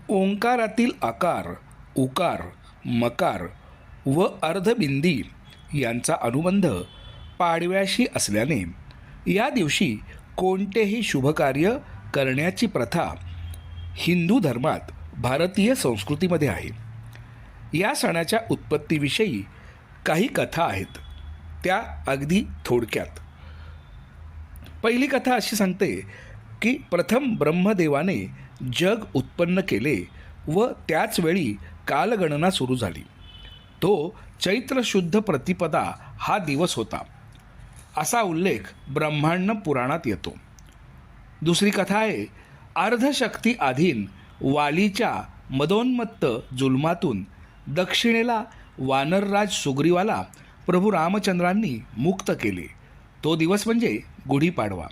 ओंकारातील आकार, उकार, मकार व अर्धबिंदी यांचा अनुबंध पाडव्याशी असल्याने या दिवशी कोणतेही शुभकार्य करण्याची प्रथा हिंदू धर्मात, भारतीय संस्कृतीमध्ये आहे. या सणाच्या उत्पत्तीविषयी काही कथा आहेत, त्या अगदी थोडक्यात. पहिली कथा अशी सांगते की प्रथम ब्रह्मदेवाने जग उत्पन्न केले व त्याच वेळी कालगणना सुरू झाली. तो चैत्र शुद्ध प्रतिपदा हा दिवस होता, असा उल्लेख ब्रह्मांड पुराणात येतो. दुसरी कथा आहे, अर्धशक्ती अधीन वालीच्या मदोन्मत्त जुलमातून दक्षिणेला वानरराज सुग्रीवाला प्रभू रामचंद्रांनी मुक्त केले. तो दिवस म्हणजे गुढीपाडवा.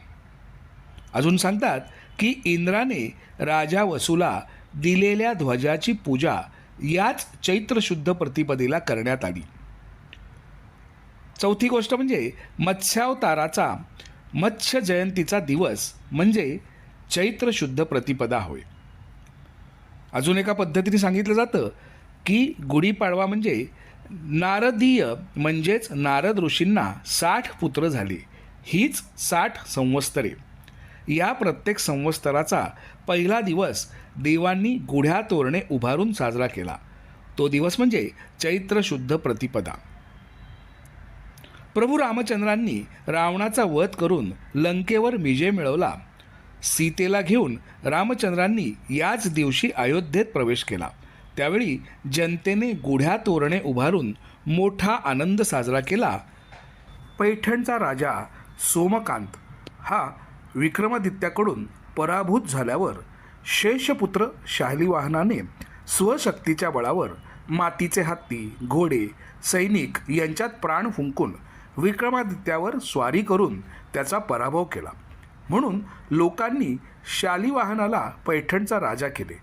अजून सांगतात की इंद्राने राजा वसूला दिलेल्या ध्वजाची पूजा याच चैत्र शुद्ध प्रतिपदेला करण्यात आली. चौथी गोष्ट म्हणजे मत्स्यावताराचा मत्स्य जयंतीचा दिवस म्हणजे चैत्र शुद्ध प्रतिपदा होय. अजून एका पद्धतीने सांगितलं जातं की गुढीपाडवा म्हणजे नारदीय म्हणजेच नारद ऋषींना 60 पुत्र झाले, हीच 60 संवत्सरे. या प्रत्येक संवत्सराचा पहिला दिवस देवांनी गुढ्या तोरणे उभारून साजरा केला. तो दिवस म्हणजे चैत्र शुद्ध प्रतिपदा. प्रभू रामचंद्रांनी रावणाचा वध करून लंकेवर विजय मिळवला. सीतेला घेऊन रामचंद्रांनी याच दिवशी अयोध्येत प्रवेश केला. त्यावेळी जनतेने गुढ्या तोरणे उभारून मोठा आनंद साजरा केला. पैठणचा राजा सोमकांत हा विक्रमादित्याकडून पराभूत झाल्यावर शेषपुत्र शालिवाहनाने स्वशक्तीच्या बळावर मातीचे हत्ती, घोडे, सैनिक यांच्यात प्राण फुंकून विक्रमादित्यावर स्वारी करून त्याचा पराभव केला. म्हणून लोकांनी शालिवाहनाला पैठणचा राजा केले.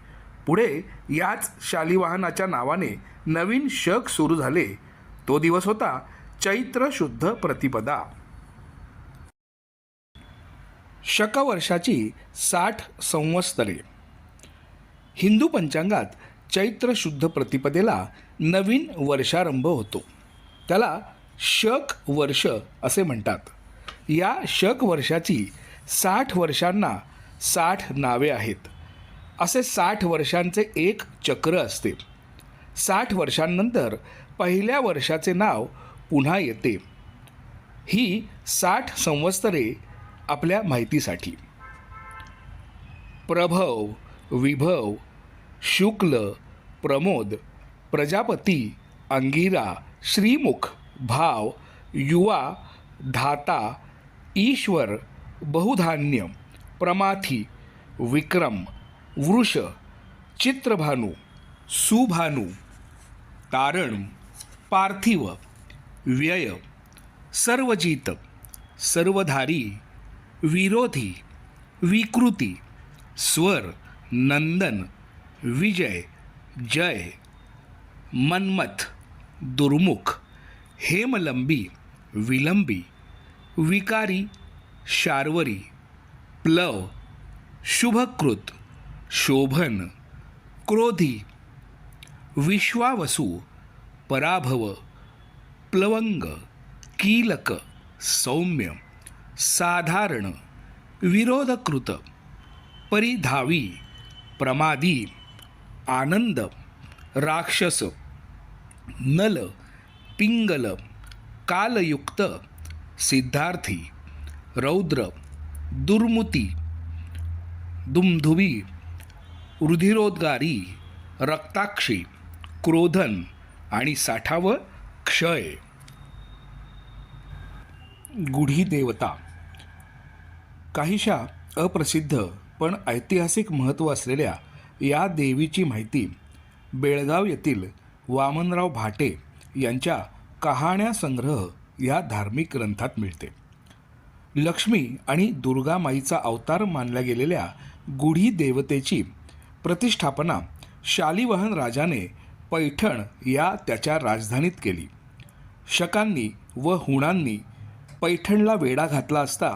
पुढे याच शालिवाहनाच्या नावाने नवीन शक सुरू झाले. तो दिवस होता चैत्र शुद्ध प्रतिपदा. शकवर्षाची 60 संवत्सरे. हिंदू पंचांगात चैत्र शुद्ध प्रतिपदेला नवीन वर्षारंभ होतो. त्याला शक वर्ष असे म्हणतात. या शक वर्षाची 60 वर्षांना 60 नावे आहेत. असे 60 वर्षांचे एक चक्र असते. 60 वर्षांनंतर पहिल्या वर्षाचे नाव पुन्हा येते. ही 60 संवत्सरे आपल्या माहितीसाठी. प्रभव, विभव, शुक्ल, प्रमोद, प्रजापती, अंगिरा, श्रीमुख, भाव, युवा, धाता, ईश्वर, बहुधान्य, प्रमाथी, विक्रम, वृष, चित्रभानु, सुभानु, तारण, पार्थिव, व्यय, सर्वजित, सर्वधारी, विरोधी, विकृती, स्वर, नंदन, विजय, जय, मन्मथ, दुर्मुख, हेमलंबी, विलंबी, विकारी, शार्वरी, प्लव, शुभकृत, शोभन, क्रोधी, विश्वावसु, पराभव, प्लवंग, कीलक, सौम्य, साधारण, विरोधकृत, परिधावी, प्रमादी, आनंद, राक्षस, नल, पिंगल, कालयुक्त, सिद्धार्थी, रौद्र, दुर्मुती, दुमधुवी, रुधिरोद्गारी, रक्ताक्षी, क्रोधन आणि 60व क्षय. गुढी देवता. काहीशा अप्रसिद्ध पण ऐतिहासिक महत्त्व असलेल्या या देवीची माहिती बेळगाव येथील वामनराव भाटे यांच्या कहाण्या संग्रह या धार्मिक ग्रंथात मिळते. लक्ष्मी आणि दुर्गामाईचा अवतार मानल्या गेलेल्या गुढी देवतेची प्रतिष्ठापना शालिवाहन राजाने पैठण या त्याच्या राजधानीत केली. शकांनी व हुणांनी पैठणला वेढा घातला असता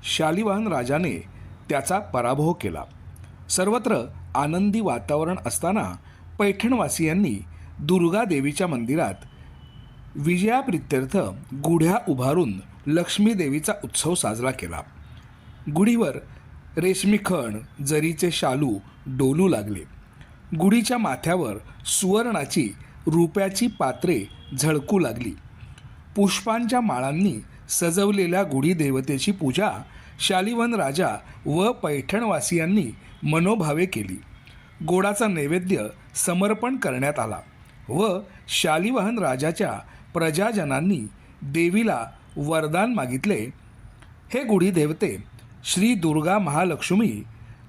शालिवाहन राजाने त्याचा पराभव केला. सर्वत्र आनंदी वातावरण असताना पैठणवासियांनी दुर्गा देवीच्या मंदिरात विजयाप्रित्यर्थ गुढ्या उभारून लक्ष्मी देवीचा उत्सव साजरा केला. गुढीवर रेशमी खण, जरीचे शालू डोलू लागले. गुढीच्या माथ्यावर सुवर्णाची रुप्याची पात्रे झळकू लागली. पुष्पांच्या माळांनी सजवलेल्या गुढी देवतेची पूजा शालिवाहन राजा व पैठणवासियांनी मनोभावे केली. गोडाचा नैवेद्य समर्पण करण्यात आला व शालिवाहन राजाच्या प्रजाजनांनी देवीला वरदान मागितले. हे गुढी देवते, श्री दुर्गा महालक्ष्मी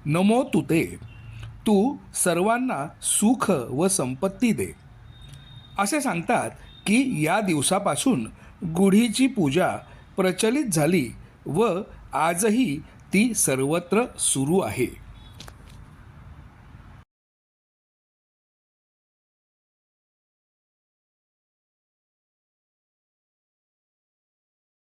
नमो तुते, तू सर्वांना सुख व संपत्ती दे. असे सांगतात की या दिवसापासून गुढीची पूजा प्रचलित झाली व आजही ती सर्वत्र सुरू आहे.